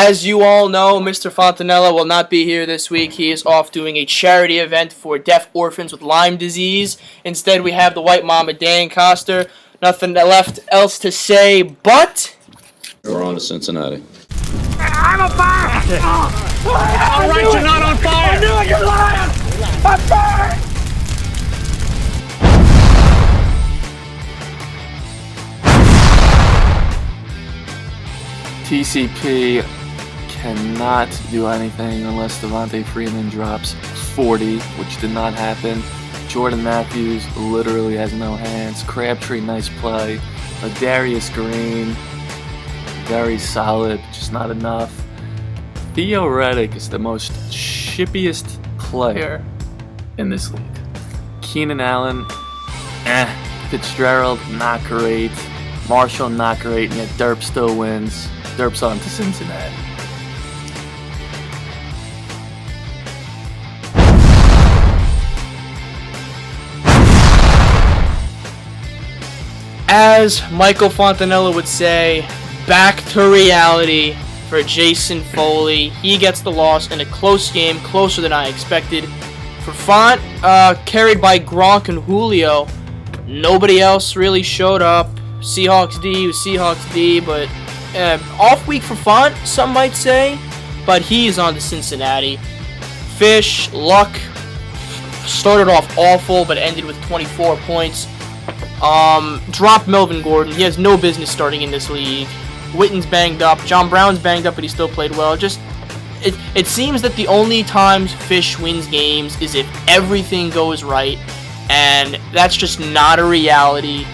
As you all know, Mr. Fontanella will not be here this week. He is off doing a charity event for deaf orphans with Lyme disease. Instead, we have the white mama, Dan Coster. Nothing left else to say, but... We're on to Cincinnati. I'm on fire! All right, you're not on fire! I knew it, you're lying! I'm fired! TCP cannot do anything unless Devontae Freeman drops 40, which did not happen. Jordan Matthews literally has no hands. Crabtree, nice play. Darius Green, very solid, just not enough. Theo Reddick is the most shippiest player in this league. Keenan Allen, Fitzgerald, not great. Marshall, not great, and yet Derp still wins. Derp's on to Cincinnati. As Michael Fontanella would say, back to reality for Jason Foley. He gets the loss in a close game, closer than I expected. For Font, carried by Gronk and Julio, nobody else really showed up. Seahawks D was Seahawks D, but off week for Font, some might say, but he's on to Cincinnati. Fish, Luck, started off awful, but ended with 24 points. Dropped Melvin Gordon. He has no business starting in this league. Witten's banged up. John Brown's banged up, but he still played well. It seems that the only times Fish wins games is if everything goes right, and that's just not a reality.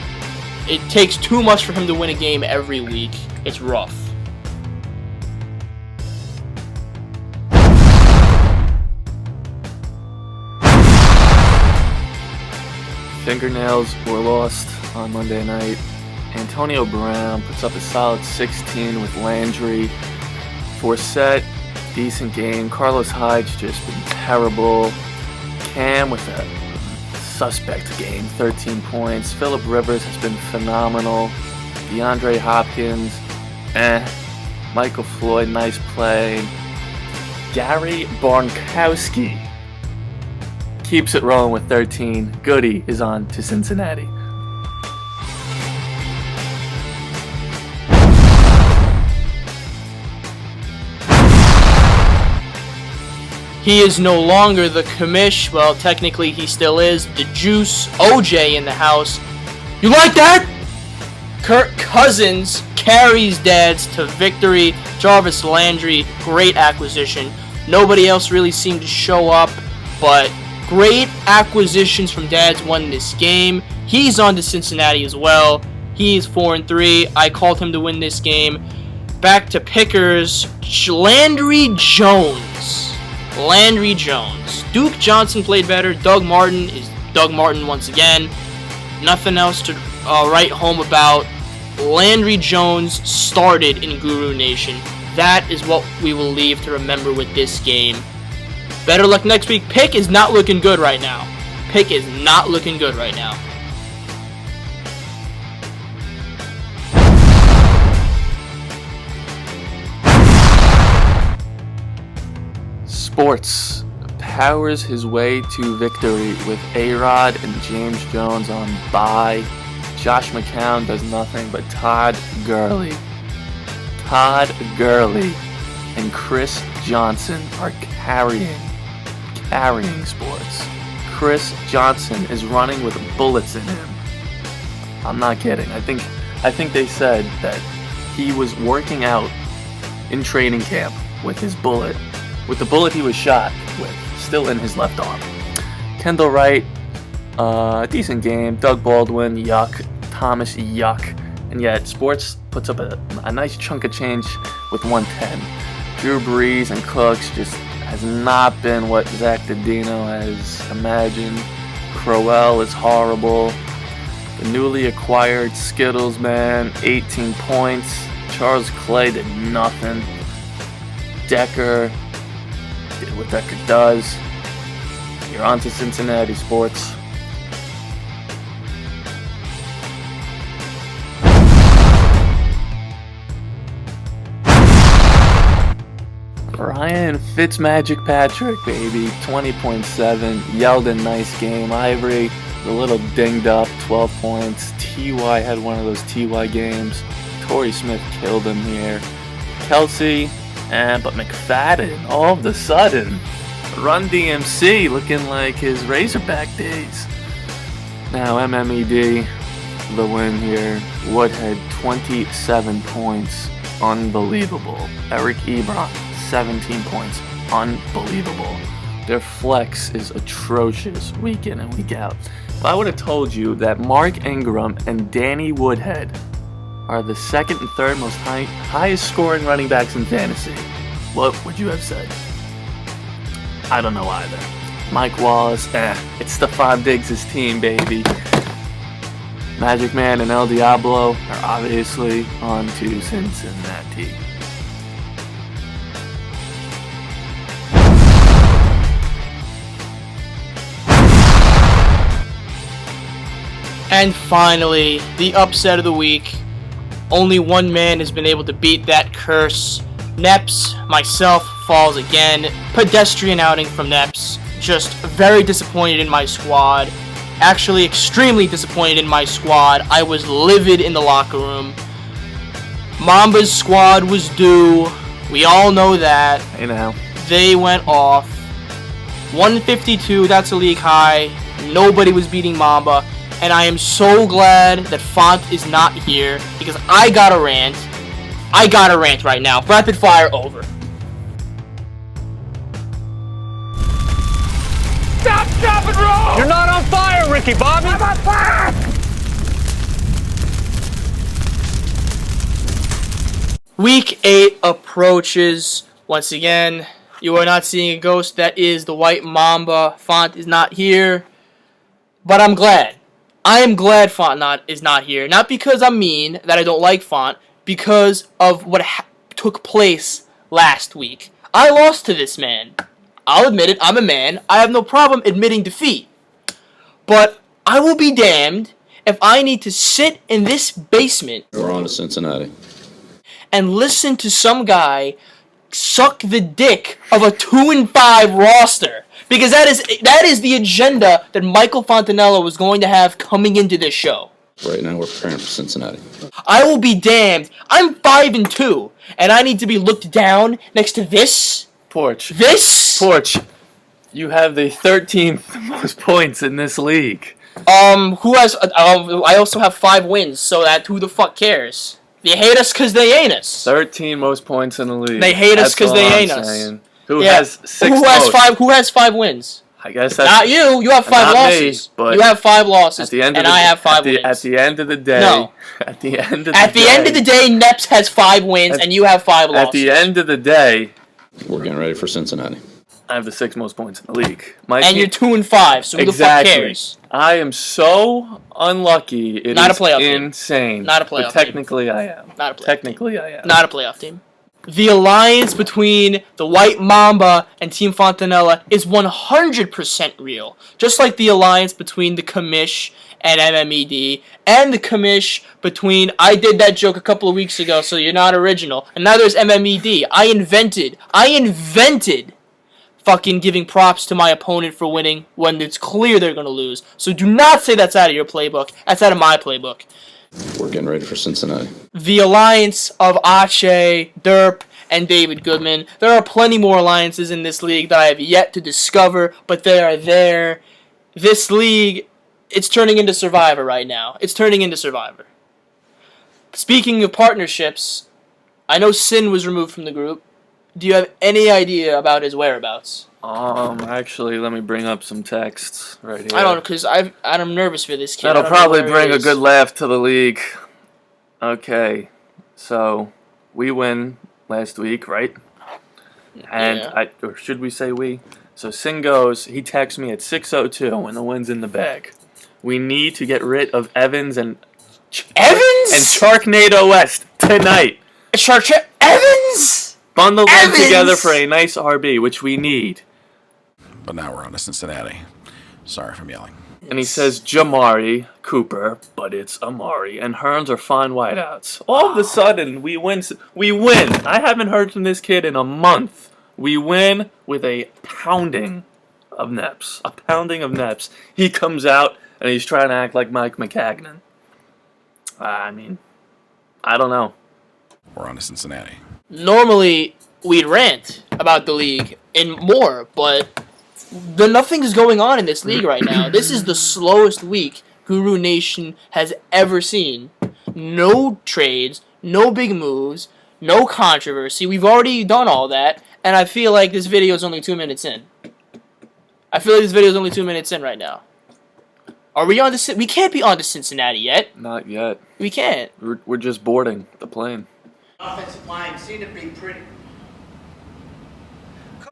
It takes too much for him to win a game every week. It's rough. Fingernails were lost on Monday night. Antonio Brown puts up a solid 16 with Landry. Forsett, decent game. Carlos Hyde's just been terrible. Cam with a suspect game, 13 points. Phillip Rivers has been phenomenal. DeAndre Hopkins, Michael Floyd, nice play. Gary Barnkowski keeps it rolling with 13. Goody is on to Cincinnati. He is no longer the commish. Well, technically he still is. The Juice, OJ in the house. You like that? Kirk Cousins carries Dads to victory. Jarvis Landry, great acquisition. Nobody else really seemed to show up, but great acquisitions from Dads won this game. He's on to Cincinnati as well. He's 4-3. I called him to win this game. Back to Pickers. Landry Jones. Duke Johnson played better. Doug Martin is Doug Martin once again. Nothing else to write home about. Landry Jones started in Guru Nation. That is what we will leave to remember with this game. Better luck next week. Pick is not looking good right now. Sports powers his way to victory with A-Rod and James Jones on bye. Josh McCown does nothing, but Todd Gurley and Chris Johnson are carrying sports. Chris Johnson is running with bullets in him. I'm not kidding. I think they said that he was working out in training camp with his bullet. With the bullet he was shot with, still in his left arm. Kendall Wright, decent game. Doug Baldwin, yuck. Thomas, yuck. And yet, Sports puts up a nice chunk of change with 110. Drew Brees and Cooks just has not been what Zach Didino has imagined. Crowell is horrible. The newly acquired Skittles, man, 18 points. Charles Clay did nothing. Decker did what Decker does. You're on to Cincinnati, Sports. Ryan Fitzmagic Patrick, baby, 20.7. Yeldon, nice game. Ivory, a little dinged up, 12 points. T.Y. had one of those T.Y. games. Torrey Smith killed him here. Kelsey, but McFadden, all of a sudden, Run DMC looking like his Razorback days. Now MMED, the win here. Woodhead, 27 points. Unbelievable. Eric Ebron, 17 points. Unbelievable. Their flex is atrocious week in and week out. If I would have told you that Mark Ingram and Danny Woodhead are the second and third most highest scoring running backs in fantasy, what would you have said? I don't know either. Mike Wallace, it's Stephon Diggs' team, baby. Magic Man and El Diablo are obviously on to Cincinnati. And finally, the upset of the week. Only one man has been able to beat that curse. Neps, myself, falls again. Pedestrian outing from Neps. Just very disappointed in my squad. Actually, extremely disappointed in my squad. I was livid in the locker room. Mamba's squad was due. We all know that. Hey now. They went off. 152, that's a league high. Nobody was beating Mamba. And I am so glad that Font is not here because I got a rant. I got a rant right now. Rapid fire over. Stop, drop, and roll! You're not on fire, Ricky Bobby! I'm on fire! Week 8 approaches. Once again, you are not seeing a ghost. That is the White Mamba. Font is not here. But I'm glad. I am glad Font is not here. Not because I'm mean, that I don't like Font, because of what took place last week. I lost to this man. I'll admit it, I'm a man. I have no problem admitting defeat. But I will be damned if I need to sit in this basement We're on to Cincinnati. and listen to some guy suck the dick of a 2-5 roster. Because that is the agenda that Michael Fontanella was going to have coming into this show. Right now, we're preparing for Cincinnati. I will be damned. I'm 5-2, and I need to be looked down next to this. Porch. You have the 13th most points in this league. Who has? I also have 5 wins, so that who the fuck cares? They hate us because they ain't us. 13 most points in the league. They hate us That's 'cause all they I'm ain't us. saying. Who has 6 Who has most? 5? Who has 5 wins? I guess that's Not you. You have 5 Not me, losses. but you have 5 losses, at the end and of the, I have 5 wins. At the end of the day, No. At the end of the day, Neps has 5 wins, and you have 5 losses. At the end of the day, We're getting ready for Cincinnati. I have the 6th most points in the league. My and team- you're 2-5, so who the fuck exactly. cares? I am so unlucky. It Not a is playoff team. insane. Not a playoff But technically, I am. Not a playoff Technically, I am. Not a playoff team. The alliance between the White Mamba and Team Fontanella is 100% real. Just like the alliance between the Commish and MMED, and the Commish between, I did that joke a couple of weeks ago, so you're not original, and now there's MMED. I invented fucking giving props to my opponent for winning when it's clear they're going to lose. So do not say that's out of your playbook. That's out of my playbook. We're getting ready for Cincinnati. The alliance of Ache, Derp, and David Goodman. There are plenty more alliances in this league that I have yet to discover, but they are there. This league, it's turning into Survivor right now. It's turning into Survivor. Speaking of partnerships, I know Sin was removed from the group. Do you have any idea about his whereabouts? Actually, let me bring up some texts right here. I don't know, because I'm nervous for this kid. That'll I don't know probably where he bring a is. good laugh to the league. Okay, so we win last week, right? And Yeah. or should we say we? So Sin goes, he texts me at 6:02 when the win's in the bag. We need to get rid of Evans and Evans? and Sharknado West tonight. Evans? Bundle them Evans! together for a nice RB, which we need. But now we're on to Cincinnati. Sorry if I'm yelling. And he says Jamari Cooper, but it's Amari, and Hearns are fine wideouts. All of a sudden, we win. I haven't heard from this kid in a month. We win with a pounding of Neps. A pounding of Neps. He comes out and he's trying to act like Mike McCagnon. I mean, I don't know. We're on to Cincinnati. Normally, we'd rant about the league and more, but nothing is going on in this league right now. This is the slowest week Guru Nation has ever seen. No trades, no big moves, no controversy. We've already done all that, and I feel like this video is only 2 minutes in. Right now. Are we on to? We can't be on to Cincinnati yet. Not yet. We can't. We're just boarding the plane. Offensive line seem to be pretty.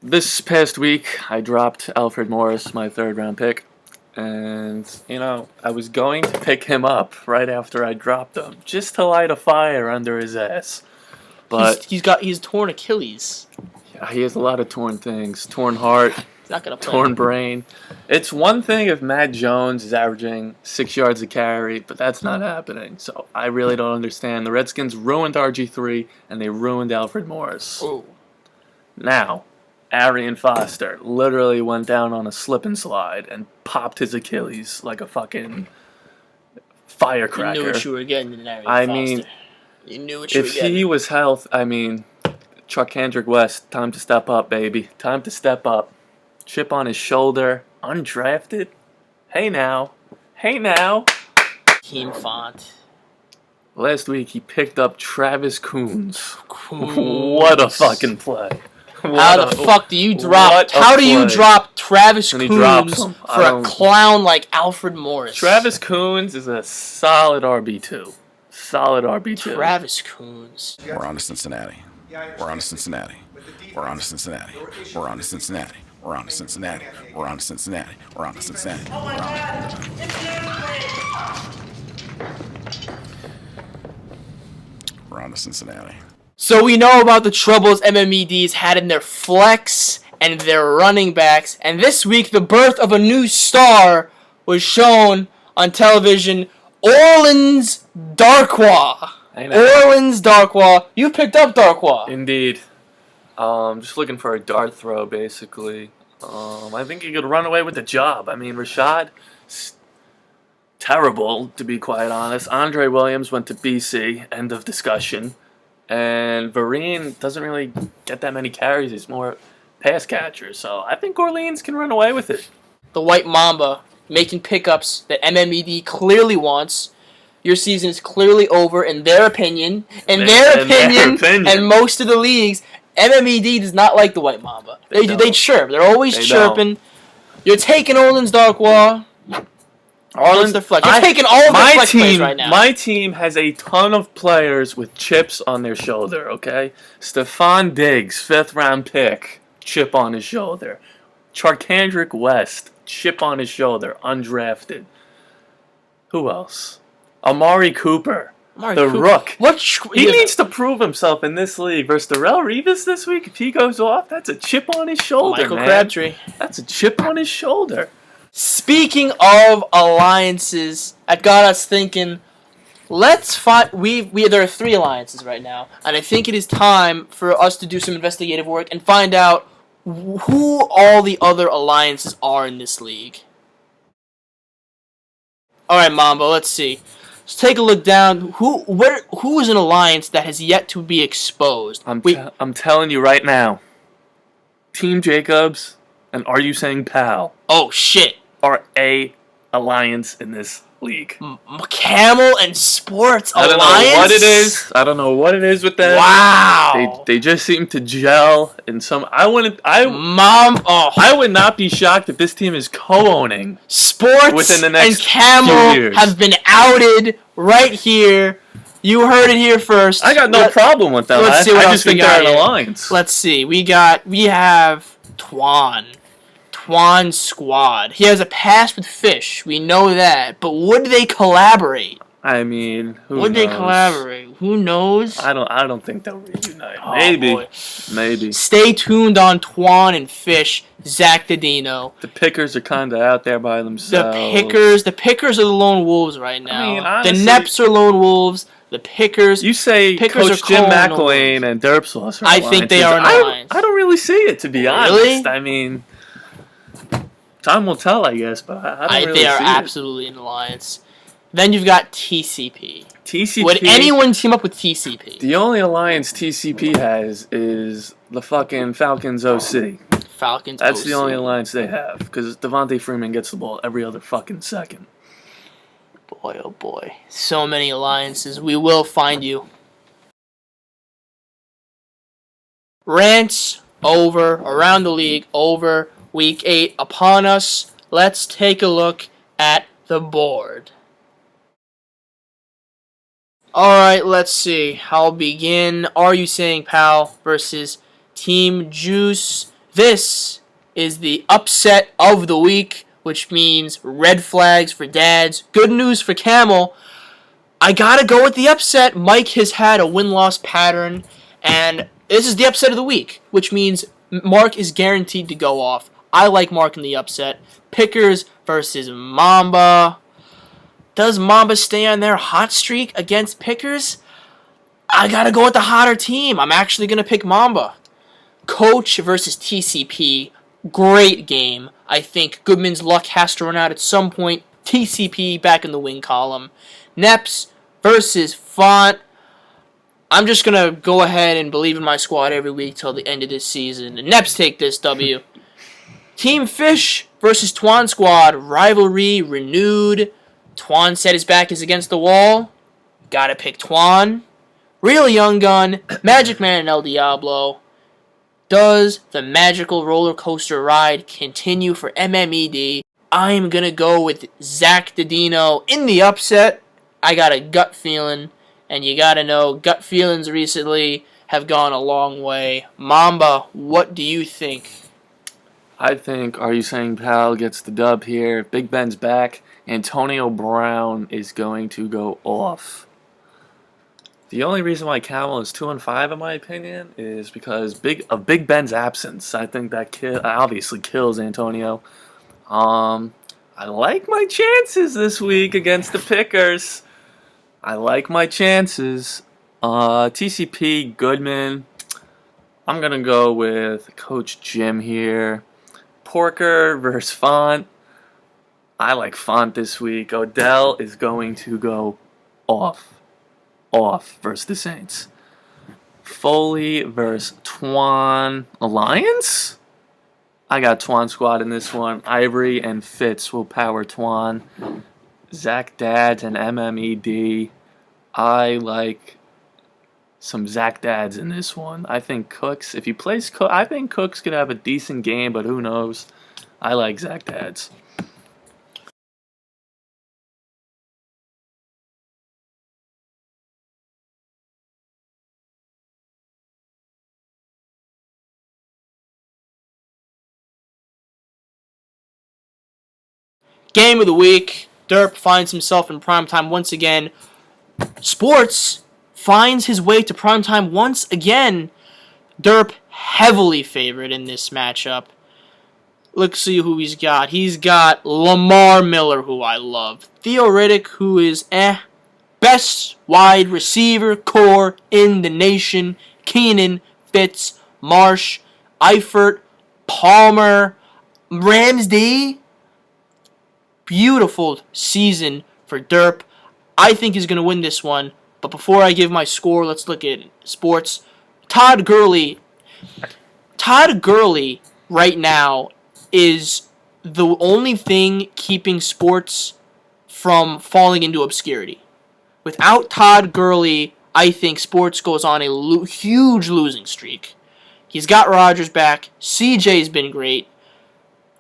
This past week, I dropped Alfred Morris, my 3rd-round pick. And, I was going to pick him up right after I dropped him, just to light a fire under his ass. But he's torn Achilles. yeah, he has a lot of torn things. Torn heart, He's not gonna play. torn brain. It's one thing if Matt Jones is averaging 6 yards a carry, but that's not happening. So I really don't understand. The Redskins ruined RG3, and they ruined Alfred Morris. Ooh. Now, Arian Foster literally went down on a slip and slide and popped his Achilles like a fucking firecracker. You knew what you were getting in Arian I Foster. mean, You knew what you were if getting. he was Chuck Kendrick West, time to step up, baby. Time to step up. Chip on his shoulder, undrafted. Hey now. Keem Font. Last week he picked up Travis Coons. What a fucking play. How the fuck do you drop? what a How do you play. drop Travis And he drops Coons him. I for a don't- clown like Alfred Morris? Travis Coons is a solid RB2. Solid RB2. Travis Coons. We're on to Cincinnati. We're on to Cincinnati. We're on to Cincinnati. We're on to Cincinnati. We're on to Cincinnati. We're on to Cincinnati. We're on to Cincinnati. Oh my God! It's the airplane! We're on to Cincinnati. So we know about the troubles MMED's had in their flex and their running backs, and this week the birth of a new star was shown on television. Orleans Darkwa. I know. Orleans Darkwa. You picked up Darkwa. Indeed. Just looking for a dart throw, basically. I think he could run away with the job. I mean, Rashad, terrible, to be quite honest. Andre Williams went to BC, end of discussion. And Vereen doesn't really get that many carries. He's more pass catcher. So I think Orleans can run away with it. The White Mamba making pickups that MMED clearly wants. Your season is clearly over in their opinion. In their opinion, and most of the leagues, MMED does not like the White Mamba. They don't. chirp. They're always They chirping. You're taking Orleans Darkwa. Orleans the flex. You're taking all of the flex plays right now. My team has a ton of players with chips on their shoulder, okay? Stephon Diggs, 5th-round pick, chip on his shoulder. Charkandrick West, chip on his shoulder, undrafted. Who else? Amari Cooper, Rook. He needs to prove himself in this league versus Darrell Revis this week. If he goes off, that's a chip on his shoulder, Michael man. Crabtree. That's a chip on his shoulder. Speaking of alliances, that got us thinking. Let's find. There are 3 alliances right now, and I think it is time for us to do some investigative work and find out who all the other alliances are in this league. All right, Mambo. Let's see. Let's take a look down. Who is an alliance that has yet to be exposed? I'm telling you right now. Team Jacobs and Are You Saying Pal Oh shit. are a alliance in this league. Camel and Sports I Alliance. don't know what it is. I don't know what it is with them. Wow. They just seem to gel in some. I would not be shocked if this team is co-owning. Sports within the next and Camel few years. have been outed right here. You heard it here first. I got no problem with them. Let's see what I else just we think got they're an here. alliance. Let's see. We have Twan Squad. He has a past with Fish. We know that. But would they collaborate? I mean, who Would knows? they collaborate? Who knows? I don't think they'll reunite. Oh, Maybe. boy. Maybe. Stay tuned on Twan and Fish, Zach Didino. The Pickers are kind of out there by themselves. The Pickers are the lone wolves right now. mean, honestly- the Neps are lone wolves. The Pickers. You say Pickers Coach are Jim calling McElwain those. and Derpsauce are I think they are in alliances. alliance. I don't really see it, to be honest. Really? I mean, time will tell, I guess, but I don't really They are see absolutely in alliance. Then you've got TCP. it. TCP. Would anyone team up with TCP? The only alliance TCP has is the fucking Falcons OC. Falcons. That's OC. the only alliance they have, because Devontae Freeman gets the ball every other fucking second. Boy, oh boy. So many alliances. We will find you. Rants over, around the league, over, week 8 upon us. Let's take a look at the board. Alright, let's see. I'll begin. Are You Saying Pal versus Team Juice. This is the upset of the week, which means red flags for dads. Good news for Camel. I gotta go with the upset. Mike has had a win-loss pattern, and this is the upset of the week, which means Mark is guaranteed to go off. I like Mark in the upset. Pickers versus Mamba. Does Mamba stay on their hot streak against Pickers? I gotta go with the hotter team. I'm actually gonna pick Mamba. Coach versus TCP. Great game. I think Goodman's luck has to run out at some point. TCP back in the win column. Neps versus Font. I'm just going to go ahead and believe in my squad every week till the end of this season. The Neps take this W. Team Fish versus Twan Squad. Rivalry renewed. Twan said his back is against the wall. Gotta pick Twan. Real Young Gun. Magic Man and El Diablo. Does the magical roller coaster ride continue for MMED? I'm going to go with Zach Didino in the upset. I got a gut feeling, and you got to know gut feelings recently have gone a long way. Mamba, what do you think? I think Are You Saying Pal gets the dub here. Big Ben's back. Antonio Brown is going to go off. The only reason why Camel is 2-5, in my opinion, is because of Big Ben's absence. I think that obviously kills Antonio. I like my chances this week against the Pickers. I like my chances. TCP, Goodman. I'm going to go with Coach Jim here. Porker versus Font. I like Font this week. Odell is going to go off versus the Saints. Foley versus Twan Alliance? I got Twan Squad in this one. Ivory and Fitz will power Twan. Zach Dads and MMED. I like some Zach Dads in this one. I think Cooks, if he plays Cook, I think Cooks could have a decent game, but who knows? I like Zach Dads. Game of the week. Derp finds himself in primetime once again. Sports finds his way to primetime once again. Derp heavily favored in this matchup. Let's see who he's got. He's got Lamar Miller, who I love. Theo Riddick, who is best wide receiver core in the nation. Keenan, Fitz, Marsh, Eifert, Palmer, Ramsey. Beautiful season for Derp. I think he's going to win this one. But before I give my score, let's look at sports. Todd Gurley right now is the only thing keeping sports from falling into obscurity. Without Todd Gurley, I think sports goes on a huge losing streak. He's got Rodgers back. CJ's been great.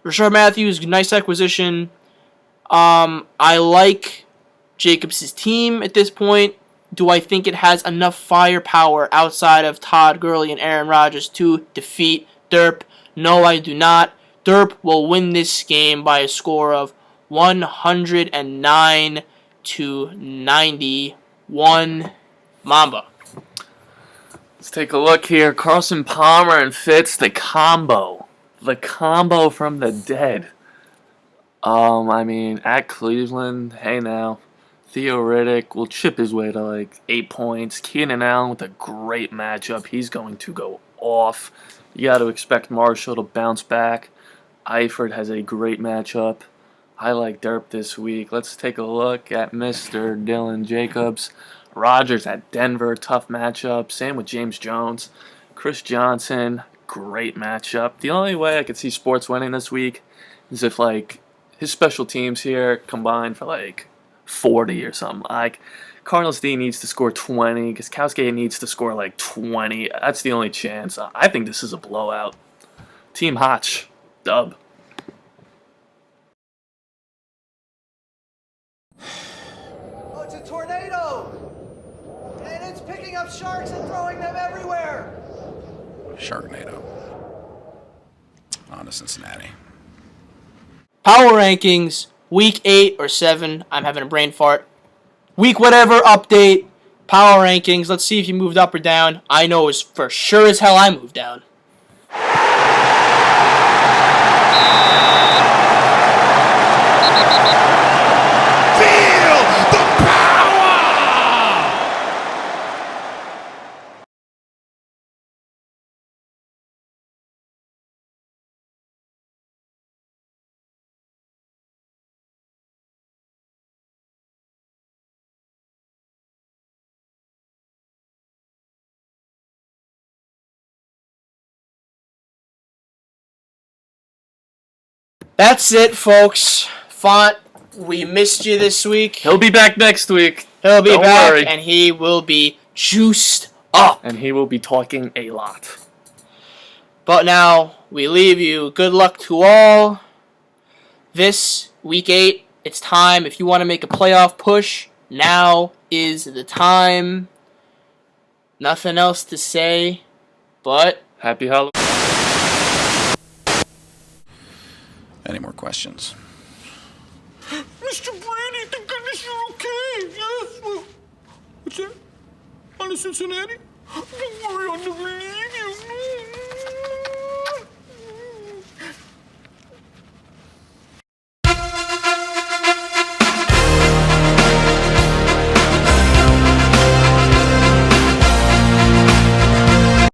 Rashard Matthews, nice acquisition. I like Jacobs' team at this point. Do I think it has enough firepower outside of Todd Gurley and Aaron Rodgers to defeat Derp? No, I do not. Derp will win this game by a score of 109 to 91. Mamba. Let's take a look here. Carson Palmer and Fitz, the combo. The combo from the dead. I mean, at Cleveland, hey now. Theo Riddick will chip his way to like 8 points. Keenan Allen with a great matchup. He's going to go off. You got to expect Marshall to bounce back. Eifert has a great matchup. I like Derp this week. Let's take a look at Mr. Dylan Jacobs. Rodgers at Denver, tough matchup. Same with James Jones. Chris Johnson, great matchup. The only way I could see Sports winning this week is if like his special teams here combined for like 40 or something. Like Cardinals D needs to score 20. Gostkowski needs to score like 20. That's the only chance. I think this is a blowout. Team Hotch, dub. Oh, it's a tornado! And it's picking up sharks and throwing them everywhere! Sharknado. On to Cincinnati. Power rankings, week 8 or 7. I'm having a brain fart. Week whatever update. Power rankings. Let's see if you moved up or down. I know as for sure as hell I moved down. Feel the power! That's it, folks. Font, we missed you this week. He'll be back next week. He'll be Don't back, worry. and he will be juiced up. And he will be talking a lot. But now, we leave you. Good luck to all. This, week 8, it's time. If you want to make a playoff push, now is the time. Nothing else to say, but Happy Halloween. Any more questions? Mr. Brady, thank goodness you're okay. Yes. What's that? On to Cincinnati? Don't worry, on the league.